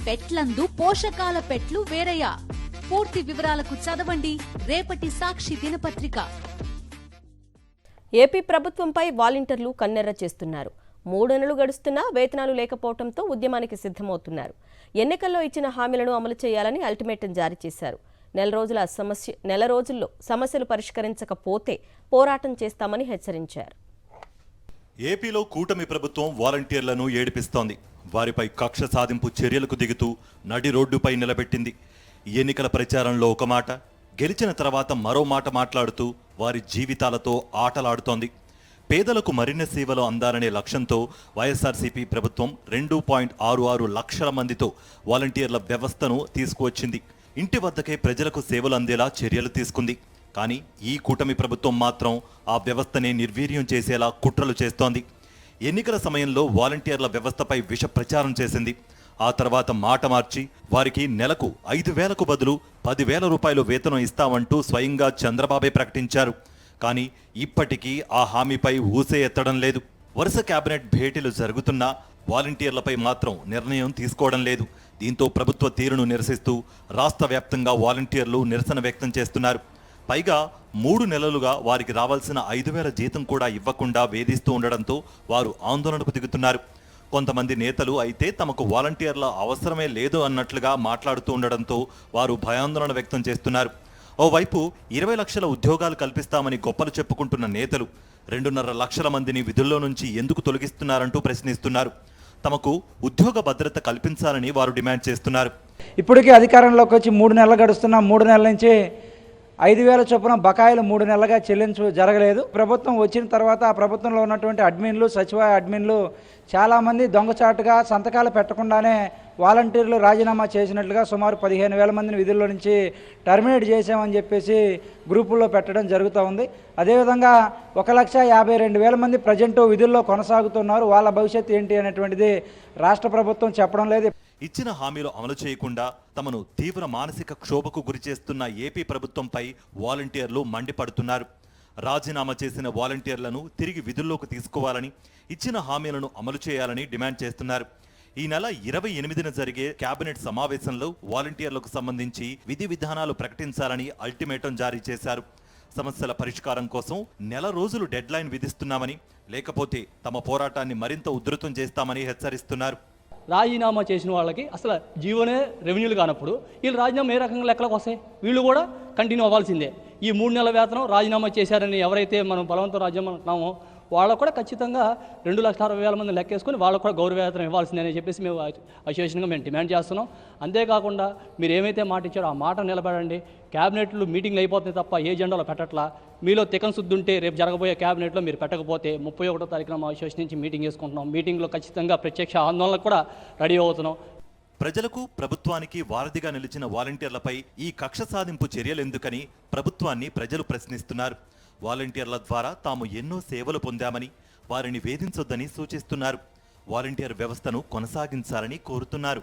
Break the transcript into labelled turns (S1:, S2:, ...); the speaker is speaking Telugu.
S1: పెట్లందు పోషకాల పెట్లు వేరయ్యా. పూర్తి వివరాలకు చదవండి రేపటి సాక్షి దినపత్రిక.
S2: ఏపీ ప్రభుత్వంపై వాలంటీర్లు కన్నెర్ర చేస్తున్నారు. 3 నెలలు గడుస్తున్నా వేతనాలు లేకపోవడంతో ఉద్యమానికి సిద్ధమవుతున్నారు. ఎన్నికల్లో ఇచ్చిన హామీలను అమలు చేయాలని అల్టిమేటం జారీ చేశారు. నెల రోజుల్లో సమస్యలు పరిష్కరించకపోతే పోరాటం చేస్తామని హెచ్చరించారు.
S3: ఏపీలో కూటమి ప్రభుత్వం వాలంటీర్లను ఏడిపిస్తోంది. వారిపై కక్ష సాధింపు చర్యలకు దిగుతూ నడి రోడ్డుపై నిలబెట్టింది. ఎన్నికల ప్రచారంలో ఒక మాట, గెలిచిన తర్వాత మరో మాట మాట్లాడుతూ వారి జీవితాలతో ఆటలాడుతోంది. పేదలకు మరిన్ని సేవలు అందాలనే లక్ష్యంతో వైఎస్ఆర్సీపీ ప్రభుత్వం 2.66 లక్షల మందితో వాలంటీర్ల వ్యవస్థను తీసుకువచ్చింది. ఇంటి వద్దకే ప్రజలకు సేవలు అందేలా చర్యలు తీసుకుంది. కానీ ఈ కూటమి ప్రభుత్వం మాత్రం ఆ వ్యవస్థనే నిర్వీర్యం చేసేలా కుట్రలు చేస్తోంది. ఎన్నికల సమయంలో వాలంటీర్ల వ్యవస్థపై విష ప్రచారం చేసింది. ఆ తర్వాత మాట మార్చి వారికి నెలకు 5,000కు బదులు 10,000 రూపాయలు వేతనం ఇస్తామంటూ స్వయంగా చంద్రబాబే ప్రకటించారు. కానీ ఇప్పటికీ ఆ హామీపై ఊసే ఎత్తడం లేదు. వరుస కేబినెట్ భేటీలు జరుగుతున్నా వాలంటీర్లపై మాత్రం నిర్ణయం తీసుకోవడం లేదు. దీంతో ప్రభుత్వ తీరును నిరసిస్తూ రాష్ట్ర వ్యాప్తంగా వాలంటీర్లు నిరసన వ్యక్తం చేస్తున్నారు. పైగా 3 నెలలుగా వారికి రావాల్సిన 5,000 జీతం కూడా ఇవ్వకుండా వేధిస్తూ ఉండడంతో వారు ఆందోళనకు దిగుతున్నారు. కొంతమంది నేతలు అయితే తమకు వాలంటీర్ల అవసరమే లేదు అన్నట్లుగా మాట్లాడుతూ ఉండడంతో వారు భయాందోళన వ్యక్తం చేస్తున్నారు. ఓవైపు 20 లక్షల ఉద్యోగాలు కల్పిస్తామని గొప్పలు చెప్పుకుంటున్న నేతలు 2.5 లక్షల మందిని విధుల్లో నుంచి ఎందుకు తొలగిస్తున్నారంటూ ప్రశ్నిస్తున్నారు. తమకు ఉద్యోగ భద్రత కల్పించాలని వారు డిమాండ్ చేస్తున్నారు.
S4: ఇప్పటికీ అధికారంలోకి వచ్చి 3 నెలలు గడుస్తున్న 3 నెలల నుంచి 5,000 చొప్పున బకాయిలు 3 నెలలుగా జరగలేదు. ప్రభుత్వం వచ్చిన తర్వాత ఆ ప్రభుత్వంలో ఉన్నటువంటి అడ్మిన్లు, సచివాలయ అడ్మిన్లు చాలామంది దొంగచాటుగా సంతకాలు పెట్టకుండానే వాలంటీర్లు రాజీనామా చేసినట్లుగా సుమారు 15,000 మందిని విధుల్లో నుంచి టర్మినేట్ చేశామని చెప్పేసి గ్రూపుల్లో పెట్టడం జరుగుతూ ఉంది. అదేవిధంగా 1,52,000 మంది ప్రజెంట్ విధుల్లో కొనసాగుతున్నారు. వాళ్ళ భవిష్యత్తు ఏంటి అనేటువంటిది రాష్ట్ర ప్రభుత్వం చెప్పడం లేదు.
S3: ఇచ్చిన హామీలు అమలు చేయకుండా తమను తీవ్ర మానసిక క్షోభకు గురిచేస్తున్న ఏపీ ప్రభుత్వంపై వాలంటీర్లు మండిపడుతున్నారు. రాజీనామా చేసిన వాలంటీర్లను తిరిగి విధుల్లోకి తీసుకోవాలని, ఇచ్చిన హామీలను అమలు చేయాలని డిమాండ్ చేస్తున్నారు. ఈ నెల 28న జరిగే కేబినెట్ సమావేశంలో వాలంటీర్లకు సంబంధించి విధి విధానాలు ప్రకటించాలని అల్టిమేటం జారీ చేశారు. సమస్యల పరిష్కారం కోసం నెల రోజులు డెడ్ లైన్ విధిస్తున్నామని, లేకపోతే తమ పోరాటాన్ని మరింత ఉధృతం చేస్తామని హెచ్చరిస్తున్నారు.
S5: రాజీనామా చేసిన వాళ్ళకి అసలు జీవోనే రెవెన్యూలు కానప్పుడు వీళ్ళు రాజీనామా ఏ రకంగా లెక్కలకు వస్తాయి? వీళ్ళు కూడా కంటిన్యూ అవ్వాల్సిందే. ఈ 3 నెలల వేతనం రాజీనామా చేశారని ఎవరైతే మనం బలవంతం రాజ్యం అంటున్నామో వాళ్ళకు కూడా ఖచ్చితంగా 2,60,000 మంది లెక్కేసుకొని వాళ్ళకు కూడా గౌరవ వేతనం ఇవ్వాల్సిందని చెప్పేసి మేము అసోసియేషన్గా మేము డిమాండ్ చేస్తున్నాం. అంతేకాకుండా మీరు ఏమైతే మాట ఇచ్చారో ఆ మాట నిలబడండి. క్యాబినెట్లు మీటింగ్లు అయిపోతుంది తప్ప ఏ జెండాలో పెట్టట్లా. మీలో తికన్ శుద్ధి ఉంటే రేపు జరగబోయే క్యాబినెట్లో మీరు పెట్టకపోతే 31వ తారీఖున మా అసోసియేషన్ నుంచి మీటింగ్ చేసుకుంటున్నాం. మీటింగ్లో ఖచ్చితంగా ప్రత్యక్ష ఆందోళనకు కూడా రెడీ అవుతున్నాం.
S3: ప్రజలకు, ప్రభుత్వానికి వారధిగా నిలిచిన వాలంటీర్లపై ఈ కక్ష సాధింపు చర్యలెందుకని ప్రభుత్వాన్ని ప్రజలు ప్రశ్నిస్తున్నారు. వాలంటీర్ల ద్వారా తాము ఎన్నో సేవలు పొందామని, వారిని వేధించొద్దని సూచిస్తున్నారు. వాలంటీర్ వ్యవస్థను కొనసాగించాలని కోరుతున్నారు.